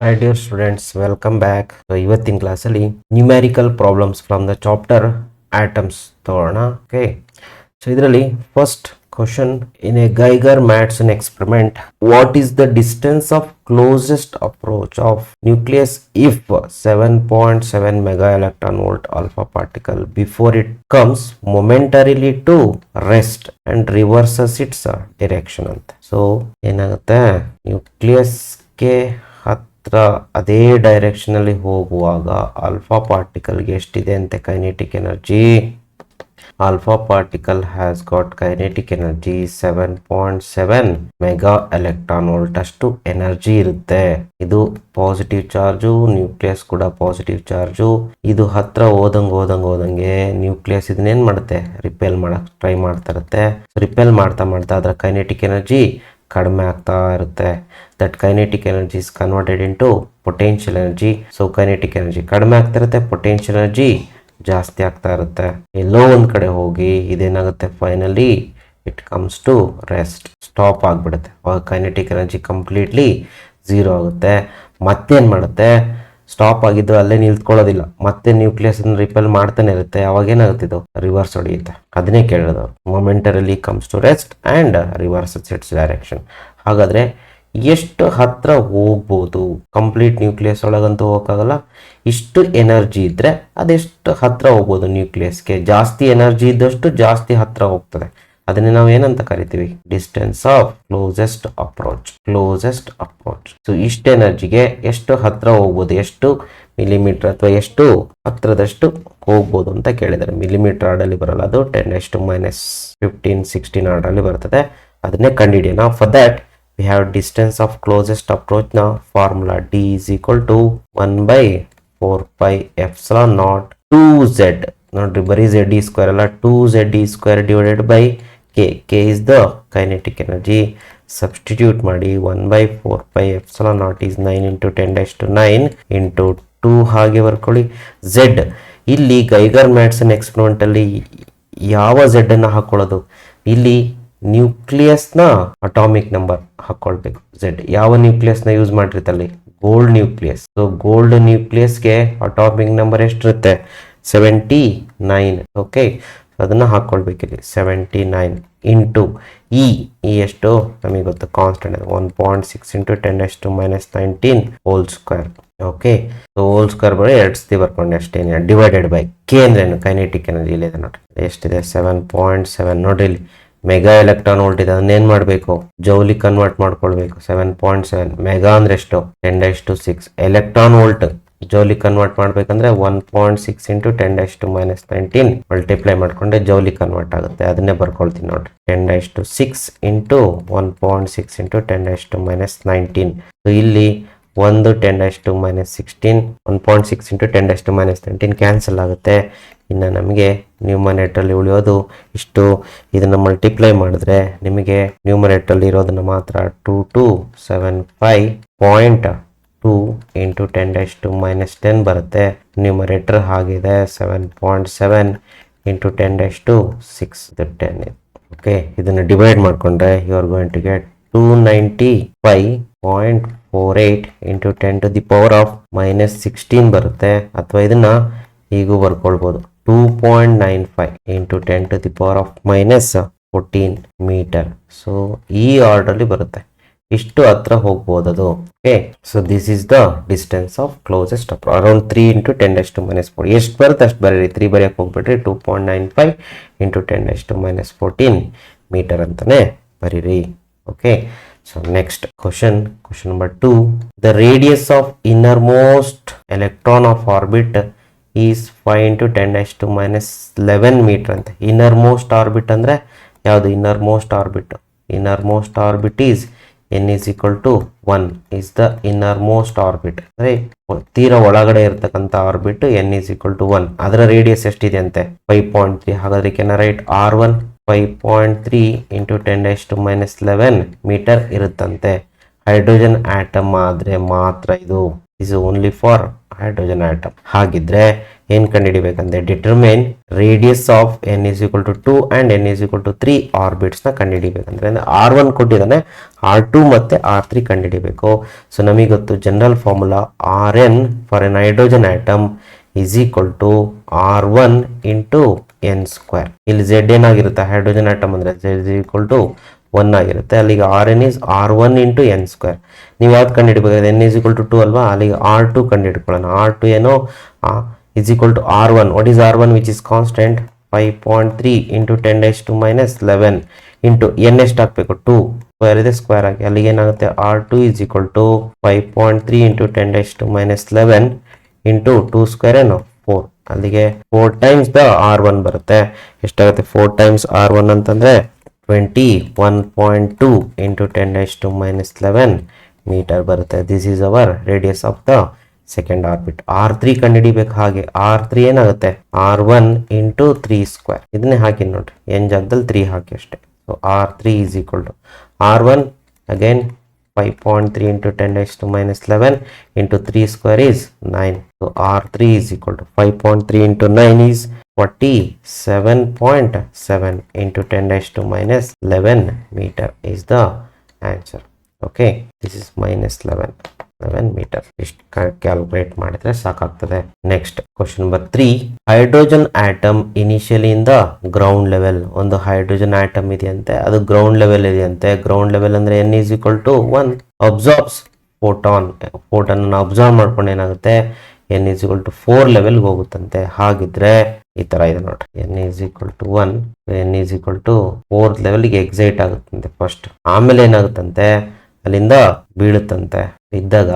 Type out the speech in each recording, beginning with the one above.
Hi dear students, welcome back. ಇವತ್ತಿನ ಕ್ಲಾಸಲ್ಲಿ numerical problems from the chapter atoms ತಗೊಳ್ಳೋಣ. Okay, so ಇದರಲ್ಲಿ first question, in a Geiger Marsden experiment what is the distance of closest approach of nucleus if 7.7 mega electron volt alpha particle before it comes momentarily to rest and reverses its direction ಅಂತ. So ಏನಾಗುತ್ತೆ, ನ್ಯೂಕ್ಲಿಯಸ್ಗೆ ಅದೇ direction ಅಲ್ಲಿ ಹೋಗುವಾಗ alpha ಪಾರ್ಟಿಕಲ್ಗೆ ಎಷ್ಟಿದೆ ಅಂತೆ kinetic energy. Alpha particle has got kinetic energy 7.7 mega electron volt ಅಷ್ಟು energy ಇರುತ್ತೆ. ಇದು ಪಾಸಿಟಿವ್ ಚಾರ್ಜು, ನ್ಯೂಕ್ಲಿಯಸ್ ಕೂಡ ಪಾಸಿಟಿವ್ ಚಾರ್ಜು. ಇದು ಹತ್ರ ಹೋದಂಗೆ ನ್ಯೂಕ್ಲಿಯಸ್ ಇದನ್ನೇನ್ ಮಾಡುತ್ತೆ, ರಿಪೆಲ್ ಮಾಡಕ್ ಟ್ರೈ ಮಾಡ್ತಾ ಇರುತ್ತೆ. ರಿಪೆಲ್ ಮಾಡ್ತಾ ಅದರ ಕೈನೆಟಿಕ್ ಎನರ್ಜಿ ಕಡಿಮೆ ಆಗ್ತಾ ಇರುತ್ತೆ. That kinetic energy is converted into potential energy. So kinetic energy ಕಡಿಮೆ ಆಗ್ತಾ ಇರುತ್ತೆ, ಪೊಟೆನ್ಷಿಯಲ್ ಎನರ್ಜಿ ಜಾಸ್ತಿ ಆಗ್ತಾ ಇರುತ್ತೆ. ಎಲ್ಲೋ ಒಂದ್ ಕಡೆ ಹೋಗಿ ಇದೇನಾಗುತ್ತೆ, finally it comes to rest, stop ಆಗ್ಬಿಡುತ್ತೆ. ಕೈನೆಟಿಕ್ ಎನರ್ಜಿ ಕಂಪ್ಲೀಟ್ಲಿ ಝೀರೋ ಆಗುತ್ತೆ. ಮತ್ತೇನ್ ಮಾಡುತ್ತೆ, ಸ್ಟಾಪ್ ಆಗಿದ್ದು ಅಲ್ಲೇ ನಿಲ್ತ್ಕೊಳ್ಳೋದಿಲ್ಲ, ಮತ್ತೆ ನ್ಯೂಕ್ಲಿಯಸ್ ರಿಪೆಲ್ ಮಾಡ್ತಾನೆ ಇರುತ್ತೆ. ಅವಾಗ ಏನಾಗುತ್ತೆ, ಇದು ರಿವರ್ಸ್ ಹೊಡೆಯುತ್ತೆ. ಅದನ್ನೇ ಕೇಳೋದು, momentarily comes to rest and reverses its direction. ಹಾಗಾದ್ರೆ ಎಷ್ಟು ಹತ್ರ ಹೋಗ್ಬೋದು, ಕಂಪ್ಲೀಟ್ ನ್ಯೂಕ್ಲಿಯಸ್ ಒಳಗಂತೂ ಹೋಗಕ್ಕಾಗಲ್ಲ. ಇಷ್ಟು ಎನರ್ಜಿ ಇದ್ರೆ ಅದೆಷ್ಟು ಹತ್ರ ಹೋಗ್ಬೋದು ನ್ಯೂಕ್ಲಿಯಸ್ಗೆ. ಜಾಸ್ತಿ ಎನರ್ಜಿ ಇದ್ದಷ್ಟು ಜಾಸ್ತಿ ಹತ್ರ ಹೋಗ್ತದೆ. ಅದನ್ನೇ ನಾವು ಏನಂತ ಕರಿತೀವಿ, distance of closest approach. So ಇಷ್ಟು ಎನರ್ಜಿಗೆ ಎಷ್ಟು ಹತ್ರ ಹೋಗ್ಬೋದು, ಎಷ್ಟು ಮಿಲಿಮೀಟರ್ ಅಥವಾ ಎಷ್ಟು ಹತ್ರದಷ್ಟು ಹೋಗ್ಬೋದು ಅಂತ ಕೇಳಿದ್ದಾರೆ. ಮಿಲಿಮೀಟರ್ ಆರ್ಡಲ್ಲಿ ಬರಲ್ಲ, ಅದು 10⁻15-16 ಆರ್ಡಲ್ಲಿ ಬರ್ತದೆ. ಅದನ್ನೇ ಕಂಡುಹಿಡಿಯೋಣ. For that we have distance of closest approach. now formula D is equal to 1/4πε0 2z. ನೋಡ್ರಿ, ಬರೀ z e square ಅಲ್ಲ, 2z e square divided by k. K is the kinetic energy. substitute ಮಾಡಿ 1/4πε0 is 9 into 10⁻9 into 2 ಹಾಗೆ ಬರ್ಕೊಳ್ಳಿ. z ಇಲ್ಲಿ ಗೈಗರ್ Marsden experiment ಅಲ್ಲಿ ಯಾವ z ಅನ್ನ ಹಾಕೊಳ್ಳೋದು, ಇಲ್ಲಿ ನ್ಯೂಕ್ಲಿಯಸ್ನ ಅಟಾಮಿಕ್ ನಂಬರ್ ಹಾಕೊಳ್ಬೇಕು. ಝೆಡ್ ಯಾವ ನ್ಯೂಕ್ಲಿಯಸ್ನ ಯೂಸ್ ಮಾಡಿರ್ತಲ್ಲಿ, ಗೋಲ್ಡ್ ನ್ಯೂಕ್ಲಿಯಸ್. ಸೊ ಗೋಲ್ಡ್ ನ್ಯೂಕ್ಲಿಯಸ್ಗೆ ಅಟಾಮಿಕ್ ನಂಬರ್ ಎಷ್ಟಿರುತ್ತೆ, 79. ಓಕೆ, ಅದನ್ನ ಹಾಕೊಳ್ಬೇಕಿಲ್ಲಿ 79 ಇಂಟು ಇ ಎಷ್ಟು ನಮಗೆ ಗೊತ್ತು, constant 1.6 into 10⁻19 whole square. Okay, so whole square ಬರೀ 2 ಸತಿ ಬರ್ಕೊಂಡು ಅಷ್ಟೇನೆ. ಡಿವೈಡೆಡ್ ಬೈ ಕೆ ಅಂದ್ರೇನು, ಕೈನೆಟಿಕ್ ಎನರ್ಜಿ ಇದೆ ನೋಡ್ರಿ, ಎಷ್ಟಿದೆ 7.7. ನೋಡ್ರಿ ಇಲ್ಲಿ ಮೆಗಾ ಎಲೆಕ್ಟ್ರಾನ್ ವೋಲ್ಟ್ ಇದೆ, ಅದನ್ನೇನ್ ಮಾಡಬೇಕು, ಜೌಲಿ ಕನ್ವರ್ಟ್ ಮಾಡ್ಕೊಳ್ಬೇಕು. 7.7 ಮೆಗಾ ಅಂದ್ರೆ ಎಷ್ಟು, 10⁻6. ಎಲೆಕ್ಟ್ರಾನ್ ವೋಲ್ಟ್ ಜೌಲಿ ಕನ್ವರ್ಟ್ ಮಾಡ್ಬೇಕಂದ್ರೆ 1.6 into 10⁻19 ಮಲ್ಟಿಪ್ಲೈ ಮಾಡ್ಕೊಂಡೆ ಜೌಲಿ ಕನ್ವರ್ಟ್ ಆಗುತ್ತೆ. ಅದನ್ನೇ ಬರ್ಕೊಳ್ತೀನಿ ನೋಡ್ರಿ, 10⁻6 into 1.6 into 10⁻19. ಸೊ ಇಲ್ಲಿ 10⁻16 1.6 into 10⁻19 ಕ್ಯಾನ್ಸಲ್ ಆಗುತ್ತೆ. ಇನ್ನು ನಮಗೆ ನ್ಯೂಮರೇಟರ್ ಉಳಿಯೋದು ಇಷ್ಟು. ಇದನ್ನು ಮಲ್ಟಿಪ್ಲೈ ಮಾಡಿದ್ರೆ ನಿಮಗೆ ನ್ಯೂಮರೇಟರ್ ಇರೋದನ್ನ ಮಾತ್ರ 2275.2 into 10⁻10 ಬರುತ್ತೆ. ನ್ಯೂಮರೇಟರ್ ಹಾಗಿದೆ 7.7 into 10⁻6 10. ಓಕೆ, ಇದನ್ನು ಡಿವೈಡ್ ಮಾಡಿಕೊಂಡ್ರೆ you are going to get 295.48 into 10⁻16 ಬರುತ್ತೆ. ಅಥವಾ ಇದನ್ನ ಹೀಗೂ ಬರ್ಕೊಳ್ಬೋದು, 2.95 into 10⁻14 ಮೀಟರ್. ಸೊ ಈ ಆರ್ಡರ್ಲಿ ಬರುತ್ತೆ, ಇಷ್ಟು ಹತ್ರ ಹೋಗ್ಬೋದು ಅದು. Okay, so this is the distance of closest approach, around 3 into 10⁻4. ಎಷ್ಟು ಬರುತ್ತೆ ಅಷ್ಟು ಬರೀರಿ, 3 ಬರೆಯಕ್ಕೆ ಹೋಗ್ಬಿಟ್ರಿ. 2.95 into 10⁻14 ಮೀಟರ್ ಅಂತಾನೆ ಬರೀರಿ. Okay, so next question number 2. the radius of innermost electron of orbit is 5 into 10⁻11 metre ಅಂತ. ಇನ್ನರ್ಮೋಸ್ಟ್ ಆರ್ಬಿಟ್ ಅಂದ್ರೆ ಯಾವುದು, innermost orbit is n is equal to 1 is the innermost orbit. ಅಂದ್ರೆ ತೀರಾ ಒಳಗಡೆ ಇರತಕ್ಕಂತ orbit n is equal to 1. ಅದರ radius ಎಷ್ಟಿದೆ ಅಂತೆ, 5.3. ಹಾಗಾದ್ರೆ can write R1 5.3 into 10⁻11 metre ಇರುತ್ತಂತೆ. ಹೈಡ್ರೋಜನ್ ಆಟಮ್ ಆದ್ರೆ ಮಾತ್ರ ಇದು is only for hydrogen atom. ಹಾಗಿದ್ರೆ ಏನ್ ಕಂಡುಹಿಡಿಬೇಕಂದ್ರೆ determine radius of n is equal to 2 and n is equal to 3 orbits ನ ಕಂಡುಹಿಡಿಬೇಕಂದ್ರೆ R1 ಕೊಟ್ಟಿದ್ದಾನೆ, R2 ಮತ್ತೆ R3 ಕಂಡುಹಿಡಿಬೇಕು. ಸೊ ನಮಗೆ ಗೊತ್ತು general formula Rn for N hydrogen atom is equal to R1 into n square. ಇಲ್ಲಿ Z ಏನಾಗಿರುತ್ತೆ hydrogen atom ಅಂದ್ರೆ Z is equal to 1 ಆಗಿರುತ್ತೆ. ಅಲ್ಲಿಗೆ Rn is R1 into n square. ನೀವು ಯಾವ್ದು ಕಂಡುಹಿಡಬೇಕಾದ್ರೆ n is equal to 2 ಅಲ್ವಾ, ಅಲ್ಲಿಗೆ R2 ಕಂಡುಹಿಡ್ಕೊಳ್ಳೋಣ. R2 ಏನೋ is equal to R1. what is R1 which is constant? 5.3 into 10 raised to minus 11 into n ಎಷ್ಟು ಹಾಕಬೇಕು 2 square ಇದೆ ಸ್ಕ್ವೇರ್ ಆಗಿ, ಅಲ್ಲಿಗೆ ಏನಾಗುತ್ತೆ R2 is equal to 5.3 into 10 raised to minus 11 into 2 square ಏನು 4, ಅಲ್ಲಿಗೆ 4 times the R1 ಬರುತ್ತೆ. ಎಷ್ಟಾಗುತ್ತೆ 4 times R1 ಅಂತಂದ್ರೆ 21.2 into 10 raised to minus 11 metre ಬರುತ್ತೆ. This is our radius of the second orbit. R3 ಕಂಡುಹಿಡಿಬೇಕು. ಹಾಗೆ R3 ಏನಾಗುತ್ತೆ R1 into 3 ಸ್ಕ್ವೇರ್, ಇದನ್ನೇ ಹಾಕಿ ನೋಡ್ರಿ, n ಜಾಗದಲ್ಲಿ 3 ಹಾಕಿ ಅಷ್ಟೇ. So R3 is equal to R1 again 5.3 into 10 raised to minus 11 into 3 square is 9. So R3 is equal to 5.3 into 9 is 47.7 into 10 raised to minus 11 meter is the answer. Okay, this is minus 11 meter. ಇಷ್ಟು calculate ಮಾಡಿದ್ರೆ ಸಾಕಾಗ್ತದೆ. Next question number 3. Hydrogen atom initially ಇಂದ ground level. ಒಂದು hydrogen atom ಇದೆಯಂತೆ, ಅದು ground level ಇದೆಯಂತೆ. Ground level ಅಂದ್ರೆ n is equal to 1 absorbs photon. Photon absorb ಮಾಡ್ಕೊಂಡು ಏನಾಗುತ್ತೆ n is equal to 4 ಲೆವೆಲ್ಗೆ ಹೋಗುತ್ತಂತೆ. ಹಾಗಿದ್ರೆ ಈ ತರ ಇದೆ ನೋಡ್ರಿ, n is equal to 1, n is equal to 4th ಲೆವೆಲ್ಗೆ ಎಕ್ಸೈಟ್ ಆಗುತ್ತಂತೆ ಫಸ್ಟ್. ಆಮೇಲೆ ಏನಾಗುತ್ತಂತೆ ಅಲ್ಲಿಂದ ಬೀಳುತ್ತಂತೆ. ಬಿದ್ದಾಗ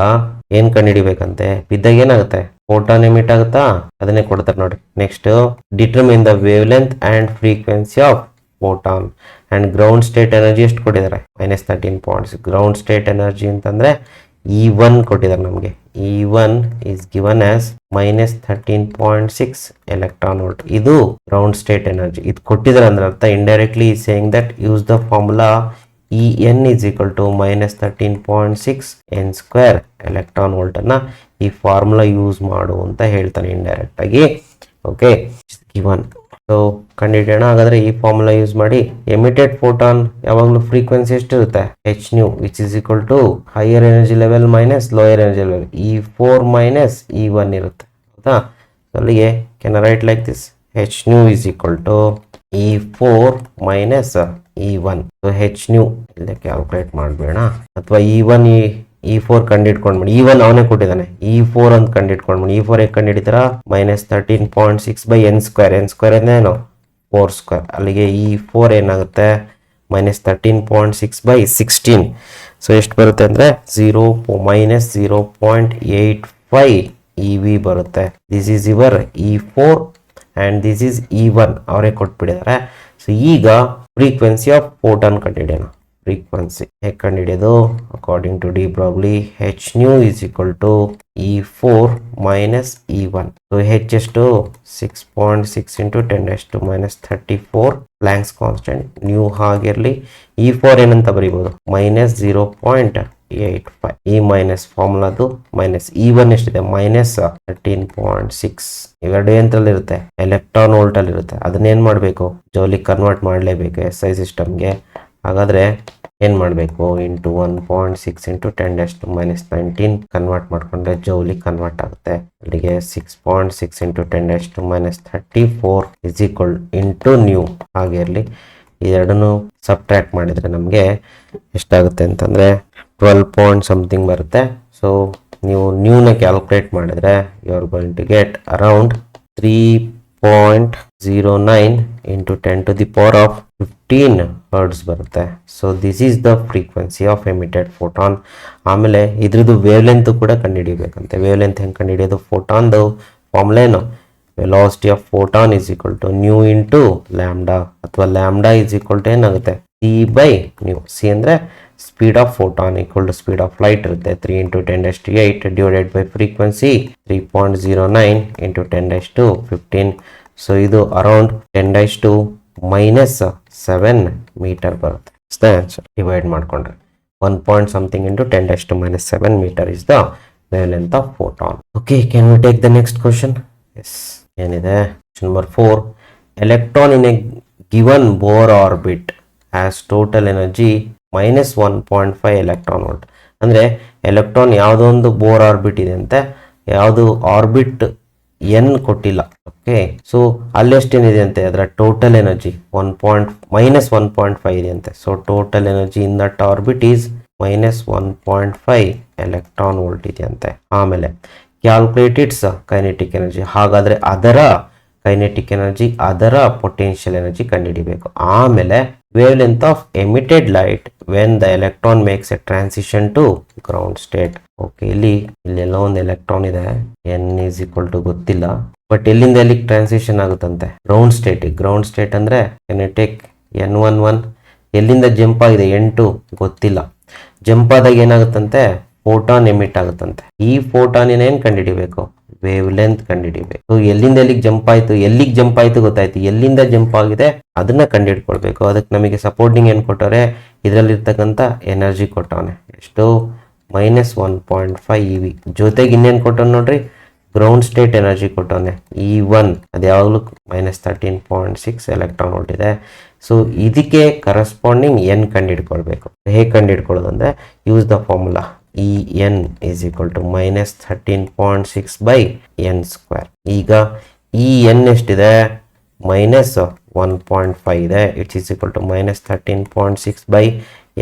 ಏನ್ ಕಂಡುಹಿಡಿಬೇಕಂತೆ, ಬಿದ್ದಾಗ ಏನಾಗುತ್ತೆ ಫೋಟಾನ್ ಎಮಿಟ್ ಆಗುತ್ತಾ, ಅದನ್ನೇ ಕೊಡ್ತಾರೆ ನೋಡಿ. Next determine the wave length and frequency of photon and ground state energy ಎಷ್ಟು ಕೊಟ್ಟಿದ್ದಾರೆ -13.6. ಗ್ರೌಂಡ್ ಸ್ಟೇಟ್ ಎನರ್ಜಿ ಅಂತಂದ್ರೆ E1 ಕೊಟ್ಟಿದ್ದಾರೆ ನಮಗೆ. E1 is given as -13.6 electron volt. ಇದು ಗ್ರೌಂಡ್ ಸ್ಟೇಟ್ ಎನರ್ಜಿ. ಇದು ಕೊಟ್ಟಿದ್ದಾರೆ ಅಂದ್ರೆ ಅರ್ಥ indirectly saying that use the formula En is equal to -13.6 n square electron volt ಅನ್ನ ಈ ಫಾರ್ಮುಲಾ ಯೂಸ್ ಮಾಡು ಅಂತ ಹೇಳ್ತಾನೆ ಇಂಡೈರೆಕ್ಟ್ ಆಗಿ. Okay, given. ಸೊ ಕಂಡುಹಿಡಿಯೋಣ ಹಾಗಾದ್ರೆ ಈ ಫಾರ್ಮುಲಾ ಯೂಸ್ ಮಾಡಿ. ಎಮಿಟೆಡ್ ಫೋಟಾನ್ ಯಾವಾಗಲೂ ಫ್ರೀಕ್ವೆನ್ಸಿ ಎಷ್ಟಿರುತ್ತೆ hν which is equal to higher energy level minus lower energy level E4 minus E1 ಇರುತ್ತೆ. ಹೌದಾ, ಅಲ್ಲಿಗೆ can write like this hν is equal to E4 minus E1. So hν ಇಲ್ಲೇ calculate ಮಾಡಬೇಡ, ಅಥವಾ E1 E4 ಕಂಡಿಡ್ಕೊಂಡ್ಬಿಡಿ. E1 ಅವನೇ ಕೊಟ್ಟಿದ್ದಾನೆ, E4 ಅಂತ ಕಂಡಿಡ್ಕೊಂಡ್ಬಿಡಿ. E4 ಹೇಗೆ ಕಂಡಿಡಿತಾರ -13.6 by n square. n square ಏನು 4 ಸ್ಕ್ವೇರ್. ಅಲ್ಲಿಗೆ E4 ಏನಾಗುತ್ತೆ -13.6 by 16. ಸೊ ಎಷ್ಟು ಬರುತ್ತೆ ಅಂದ್ರೆ -0.85 EV ಬರುತ್ತೆ. This is your E4 and this is E1 ಅವರೇ ಕೊಟ್ಬಿಟ್ಟಿದ್ದಾರೆ. ಸೊ ಈಗ ಫ್ರೀಕ್ವೆನ್ಸಿ ಆಫ್ ಫೋಟಾನ್ ಕಂಡುಹಿಡಿಯೋಣ. ಫ್ರೀಕ್ವೆನ್ಸಿ ಹೇಗೆ ಕಂಡುಹಿಡಿಯೋದು according to de Broglie hν is equal to E4 minus E1. So h ಎಷ್ಟು 6.6 into 10 raised to minus 34 Planck's constant. Nu ಹಾಗಿರ್ಲಿ. E4 ಏನಂತ ಬರೀಬಹುದು -0.85. ಈ ಮೈನಸ್ ಫಾರ್ಮುಲಾದು ಮೈನಸ್ E1 ಎಷ್ಟಿದೆ -13.6. ಇವೆರಡು ಯಂತ್ರದಲ್ಲಿ ಇರುತ್ತೆ, ಎಲೆಕ್ಟ್ರಾನ್ ವೋಲ್ಟ್ ಅಲ್ಲಿ ಇರುತ್ತೆ. ಅದನ್ನೇನ್ ಮಾಡಬೇಕು ಜೌಲಿಗೆ ಕನ್ವರ್ಟ್ ಮಾಡಲೇಬೇಕು SI ಸಿಸ್ಟಮ್ಗೆ. ಹಾಗಾದ್ರೆ ಏನ್ ಮಾಡಬೇಕು into 1.6 into 10 raised to minus 19 convert ಮಾಡ್ಕೊಂಡ್ರೆ ಜೌಲಿಗೆ ಕನ್ವರ್ಟ್ ಆಗುತ್ತೆ. ಅಲ್ಲಿಗೆ 6.6 into 10 raised to minus 34 is equal into new. ಹಾಗೆ ಇರಲಿ. ಇದೆರಡನ್ನು ಸಬ್ಟ್ರಾಕ್ಟ್ ಮಾಡಿದ್ರೆ ನಮಗೆ ಎಷ್ಟಾಗುತ್ತೆ ಅಂತಂದ್ರೆ 12 ಪಾಯಿಂಟ್ ಸಮಥಿಂಗ್ ಬರುತ್ತೆ. ಸೊ ನೀವು ನ್ಯೂನ ಕ್ಯಾಲ್ಕುಲೇಟ್ ಮಾಡಿದ್ರೆ you are going to get around 3.09 into 10 to the power of 15 hertz ಬರುತ್ತೆ. So this is the frequency of emitted photon. ಆಮೇಲೆ ಇದ್ರದ್ದು ವೇವ್ ಲೆಂತ್ ಕೂಡ ಕಂಡುಹಿಡಿಬೇಕಂತೆ. ವೇವ್ ಲೆಂತ್ ಹೆಂಗೆ ಕಂಡುಹಿಡಿಯೋದು, ಫೋಟಾನ್ದು ಫಾರ್ಮುಲಾ ಏನು, velocity of photon is equal to nu into lambda, ಅಥವಾ ಲ್ಯಾಂಬ್ಡಾ is equal to ಏನಾಗುತ್ತೆ c by ನ್ಯೂ. ಸಿ ಅಂದರೆ speed of photon equal to speed of light ಇರುತ್ತೆ. 3 into 10 raised to 8 divided by frequency 3.09 into 10 raised to 15. So ಇದು around 10 raised to minus 7 metre ಬರುತ್ತೆ. Answer divide ಮಾಡ್ಕೊಂಡ್ರೆ 1 point something into 10 raised to minus 7 metre is the wavelength of photon. Okay, can we take the next question? Yes. ಏನಿದೆ number 4, electron in a given Bohr orbit has total energy minus 1.5 electron volt. ಅಂದರೆ electron ಯಾವುದೋ ಒಂದು Bohr orbit ಇದೆ ಅಂತೆ, ಯಾವುದು orbit n ಕೊಟ್ಟಿಲ್ಲ. Okay, so ಅಲ್ಲೆಷ್ಟೇನಿದೆ ಅಂತೆ, ಅದರ ಟೋಟಲ್ ಎನರ್ಜಿ -1.5 ಇದೆ ಅಂತೆ. So total energy in that orbit is -1.5 electron volt ಇದೆ ಅಂತೆ. ಆಮೇಲೆ ಕ್ಯಾಲ್ಕುಲೇಟ್ ಇಟ್ಸ್ ಕೈನೆಟಿಕ್ ಎನರ್ಜಿ, ಹಾಗಾದರೆ ಅದರ ಕೈನೆಟಿಕ್ ಎನರ್ಜಿ, ಅದರ ಪೊಟೆನ್ಷಿಯಲ್ ಎನರ್ಜಿ ಕಂಡುಹಿಡಿಬೇಕು. ಆಮೇಲೆ wavelength of emitted light when the electron makes a transition to ground state. Okay, ಇಲ್ಲೆಲ್ಲ ಒಂದು ಎಲೆಕ್ಟ್ರಾನ್ ಇದೆ, n ಈಸ್ ಈಕ್ವಲ್ ಟು ಗೊತ್ತಿಲ್ಲ, ಬಟ್ ಎಲ್ಲಿಂದ ಎಲ್ಲಿಗೆ ಟ್ರಾನ್ಸಿಷನ್ ಆಗುತ್ತಂತೆ, ಗ್ರೌಂಡ್ ಸ್ಟೇಟ್. ಗ್ರೌಂಡ್ ಸ್ಟೇಟ್ ಅಂದ್ರೆ ಕೆನೆಟಿಕ್ n11 ಎಲ್ಲಿಂದ ಜಂಪ್ ಆಗಿದೆ, n2 ಗೊತ್ತಿಲ್ಲ. ಜಂಪ್ ಆದಾಗ ಏನಾಗುತ್ತಂತೆ, ಫೋಟಾನ್ ಎಮಿಟ್ ಆಗುತ್ತಂತೆ. ಈ ಫೋಟಾನ್ ಏನ್ ಕಂಡುಹಿಡಿಬೇಕು, ವೇವ್ ಲೆಂತ್ ಕಂಡುಹಿಡಿಬೇಕು. ಸೊ ಎಲ್ಲಿಂದ ಎಲ್ಲಿಗೆ ಜಂಪ್ ಆಯ್ತು ಗೊತ್ತಾಯ್ತು, ಎಲ್ಲಿಂದ ಜಂಪ್ ಆಗಿದೆ ಅದನ್ನ ಕಂಡುಹಿಡ್ಕೊಳ್ಬೇಕು. ಅದಕ್ಕೆ ನಮಗೆ ಸಪೋರ್ಟಿಂಗ್ ಏನ್ ಕೊಟ್ಟವ್ರೆ, ಇದರಲ್ಲಿರ್ತಕ್ಕಂಥ ಎನರ್ಜಿ ಕೊಟ್ಟವನೆ, ಎಷ್ಟು -1.5 EV. ಜೊತೆಗೆ ಇನ್ನೇನು ಕೊಟ್ಟವನು ನೋಡ್ರಿ, ಗ್ರೌಂಡ್ ಸ್ಟೇಟ್ ಎನರ್ಜಿ ಕೊಟ್ಟವನೆ E1, ಅದು ಯಾವಾಗಲೂ -13.6 ಎಲೆಕ್ಟ್ರಾನ್ ವೋಲ್ಟ್ ಇದೆ. ಸೊ ಇದಕ್ಕೆ ಕರೆಸ್ಪಾಂಡಿಂಗ್ ಎನ್ ಕಂಡುಹಿಡ್ಕೊಳ್ಬೇಕು. ಹೇಗೆ ಕಂಡುಹಿಡ್ಕೊಳ್ಳೋದು ಅಂದರೆ, use the formula En is equal to -13.6 by n². ಈಗ En ಎಷ್ಟಿದೆ, -1.5 ಇದೆ, it's is equal to -13.6 by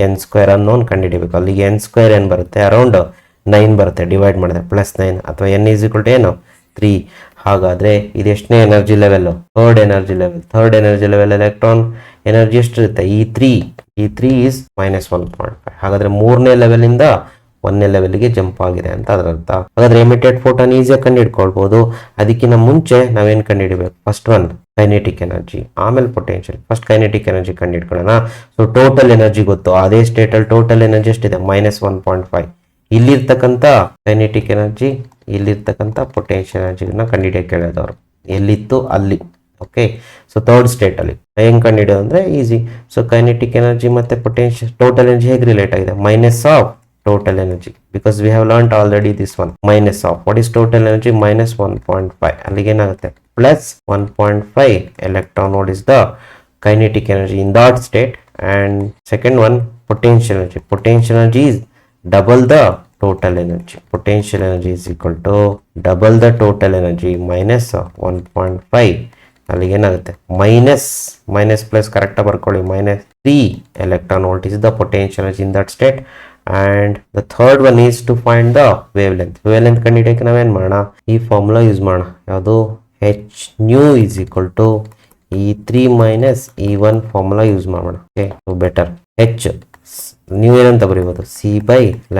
n² ಅನ್ನೋನ್ ಕಂಡುಹಿಡಿಬೇಕು. ಅಲ್ಲಿಗೆ n² ಏನು ಬರುತ್ತೆ, ಅರೌಂಡ್ 9 ಬರುತ್ತೆ. ಡಿವೈಡ್ ಮಾಡಿದೆ +9, ಅಥವಾ n ಈಸ್ ಈಕ್ವಲ್ ಟು ಏನು 3. ಹಾಗಾದರೆ ಇದೆಷ್ಟನೇ energy level, third energy level electron energy ಎಷ್ಟಿರುತ್ತೆ, E3 ಈಸ್ -1.5. ಹಾಗಾದರೆ ಮೂರನೇ ಲೆವೆಲಿಂದ 1ನೇ ಲೆವೆಲ್ಗೆ ಜಂಪ್ ಆಗಿದೆ ಅಂತ ಅದರ ಅರ್ಥ. ಹಾಗಾದ್ರೆ ಎಮಿಟೆಡ್ ಫೋಟಾನ್ ಈಸಿಯಾಗಿ ಕಂಡುಹಿಡ್ಕೊಳ್ಬಹುದು. ಅದಕ್ಕಿಂತ ಮುಂಚೆ ನಾವೇನು ಕಂಡುಹಿಡಬೇಕು, ಫಸ್ಟ್ ಒನ್ ಕೈನೆಟಿಕ್ ಎನರ್ಜಿ, ಆಮೇಲೆ ಪೊಟೆನ್ಷಿಯಲ್. ಫಸ್ಟ್ ಕೈನೆಟಿಕ್ ಎನರ್ಜಿ ಕಂಡುಹಿಡ್ಕೊಳ್ಳೋಣ. ಸೊ ಟೋಟಲ್ ಎನರ್ಜಿ ಗೊತ್ತು, ಅದೇ ಸ್ಟೇಟಲ್ಲಿ ಟೋಟಲ್ ಎನರ್ಜಿ ಎಷ್ಟಿದೆ, -1.5. ಇಲ್ಲಿರ್ತಕ್ಕಂಥ ಕೈನೆಟಿಕ್ ಎನರ್ಜಿ, ಇಲ್ಲಿರ್ತಕ್ಕಂಥ ಪೊಟೆನ್ಷಿಯಲ್ ಎನರ್ಜಿನ ಕಂಡುಹಿಡಿಯಕ್ಕೆ ಕೇಳಿದವರು, ಎಲ್ಲಿತ್ತು ಅಲ್ಲಿ. ಓಕೆ, ಸೊ ಥರ್ಡ್ ಸ್ಟೇಟಲ್ಲಿ ಹೆಂಗೆ ಕಂಡುಹಿಡಿಯೋದು ಅಂದರೆ ಈಸಿ. ಸೊ ಕೈನೆಟಿಕ್ ಎನರ್ಜಿ ಮತ್ತು ಪೊಟೆನ್ಷಿಯಲ್ ಟೋಟಲ್ ಎನರ್ಜಿ ಹೇಗೆ ರಿಲೇಟ್ ಆಗಿದೆ, minus of total energy, because we have learnt already this one, minus of what is total energy, -1.5. ಅಲ್ಲಿಗೆ ಏನಾಗುತ್ತೆ, +1.5 electron volt is the kinetic energy in that state. And second one, potential energy is double the total energy. Potential energy is equal to double the total energy minus 1.5. ಅಲ್ಲಿಗೆ ಏನಾಗುತ್ತೆ, minus plus ಕರೆಕ್ಟಾಗಿ ಬರ್ಕೊಳ್ಳಿ, -3 electron volt is the potential energy in that state. And the third one is to find the wavelength. Wavelength ಕಂಡುಹಿಡಿಯಕ್ಕೆ ನಾವೇನು ಮಾಡೋಣ, ಈ formula use ಮಾಡೋಣ. ಯಾವುದು, h nu is equal to E3 minus E1 formula use ಮಾಡೋಣ. Okay, so better h ನೀವು ಏನಂತ ಬರೀಬೋದು, c/λ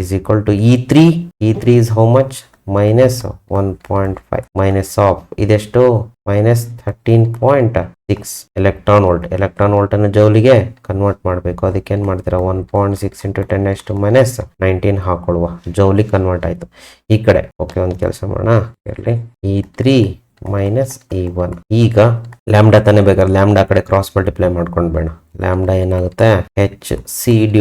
is equal to E3 is how much, -1.5 minus of ಇದೆಷ್ಟು, -13.6 electron volt ಅನ್ನು ಜೌಲಿಗೆ ಕನ್ವರ್ಟ್ ಮಾಡಬೇಕು. ಅದಕ್ಕೆ ಏನು ಮಾಡ್ತೀರಾ, 1.6 × 10⁻⁻19 ಹಾಕೊಳ್ಳುವ, ಜೌಲಿ ಕನ್ವರ್ಟ್ ಆಯ್ತು ಈ ಕಡೆ. ಓಕೆ, ಒಂದು ಕೆಲಸ ಮಾಡೋಣ, ಹೇಳಿ E3 minus E1. ಈಗ ಲ್ಯಾಂಬ್ಡಾ ತಾನೇ ಬೇಕಾದ್ರೆ ಲ್ಯಾಂಬ್ಡಾ ಕಡೆ ಕ್ರಾಸ್ ಮಲ್ಟಿಪ್ಲೈ ಮಾಡ್ಕೊಂಡು ಬೇಡ, ಲ್ಯಾಂಬ್ಡಾ ಏನಾಗುತ್ತೆ, HC /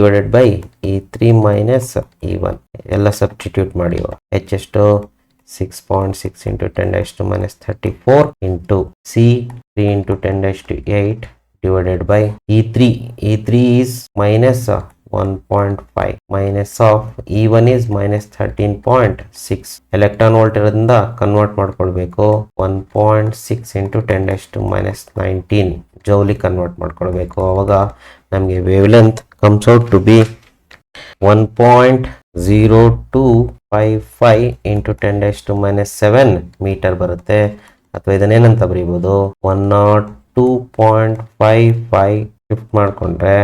E3 minus E1 ಎಲ್ಲ ಸಬ್ಸ್ಟಿಟ್ಯೂಟ್ ಮಾಡಿ. H ಎಷ್ಟು, 6.6 × 10⁻34 into C 3 × 10⁸ divided by E3 is -1.5 minus of E1 is -13.6. Electron volt ಇರೋದ್ರಿಂದ ಕನ್ವರ್ಟ್ ಮಾಡ್ಕೊಳ್ಬೇಕು, 1.6 × 10⁻19 ಜೌಲಿ ಕನ್ವರ್ಟ್ ಮಾಡ್ಕೊಳ್ಬೇಕು. ಅವಾಗ ನಮಗೆ wavelength comes out to be 1.0255 × 10⁻7 metre ಬರುತ್ತೆ. ಅಥವಾ ಇದನ್ನೇನಂತ ಬರೀಬೋದು, 102.55 ಶಿಫ್ಟ್ ಮಾಡಿಕೊಂಡ್ರೆ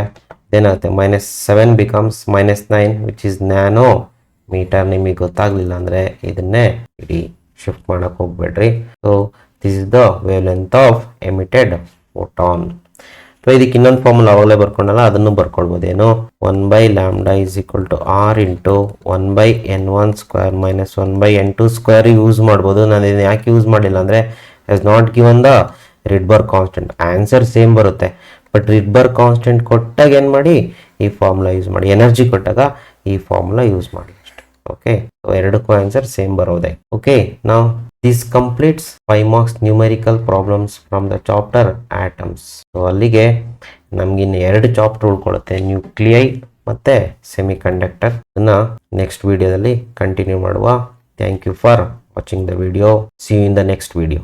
ಏನಾಗುತ್ತೆ, -7 becomes -9 which is nanometre. ನಿಮಗೆ ಗೊತ್ತಾಗ್ಲಿಲ್ಲ ಅಂದರೆ ಇದನ್ನೇ ಇಡೀ ಶಿಫ್ಟ್ ಮಾಡಕ್ಕೆ ಹೋಗ್ಬೇಡ್ರಿ. So this is the wavelength of emitted photon. So ಇದಕ್ಕೆ ಇನ್ನೊಂದು ಫಾರ್ಮುಲಾ ಅವಾಗಲೇ ಬರ್ಕೊಂಡಲ್ಲ, ಅದನ್ನು ಬರ್ಕೊಳ್ಬೋದು. ಏನು, 1/λ is equal to r into 1/n1² minus 1/n2² use ಮಾಡ್ಬೋದು. ನಾನು ಇದನ್ನು ಯಾಕೆ ಯೂಸ್ ಮಾಡಿಲ್ಲ ಅಂದರೆ, has not given the Rydberg constant. Answer same ಬರುತ್ತೆ, ಬಟ್ ರಿಡ್ಬರ್ಗ್ ಕಾನ್ಸ್ಟೆಂಟ್ ಕೊಟ್ಟಾಗ ಏನು ಮಾಡಿ, ಈ ಫಾರ್ಮುಲಾ ಯೂಸ್ ಮಾಡಿ. ಎನರ್ಜಿ ಕೊಟ್ಟಾಗ ಈ ಫಾರ್ಮುಲಾ ಯೂಸ್ ಮಾಡಿ ಅಷ್ಟೆ. ಓಕೆ, ಎರಡಕ್ಕೂ ಆನ್ಸರ್ ಸೇಮ್ ಬರೋದೆ. ಓಕೆ, ನಾವು this completes 5 marks numerical problems from the chapter atoms. So ಅಲ್ಲಿಗೆ ನಮ್ಗಿನ್ನು 2 ಚಾಪ್ಟರ್ ಉಳ್ಕೊಳ್ಳುತ್ತೆ, ನ್ಯೂಕ್ಲಿಯೈ ಮತ್ತೆ ಸೆಮಿ ಕಂಡಕ್ಟರ್. ಅದನ್ನ ನೆಕ್ಸ್ಟ್ ವಿಡಿಯೋದಲ್ಲಿ ಕಂಟಿನ್ಯೂ ಮಾಡುವ. Thank you for watching the video. See you in the next video.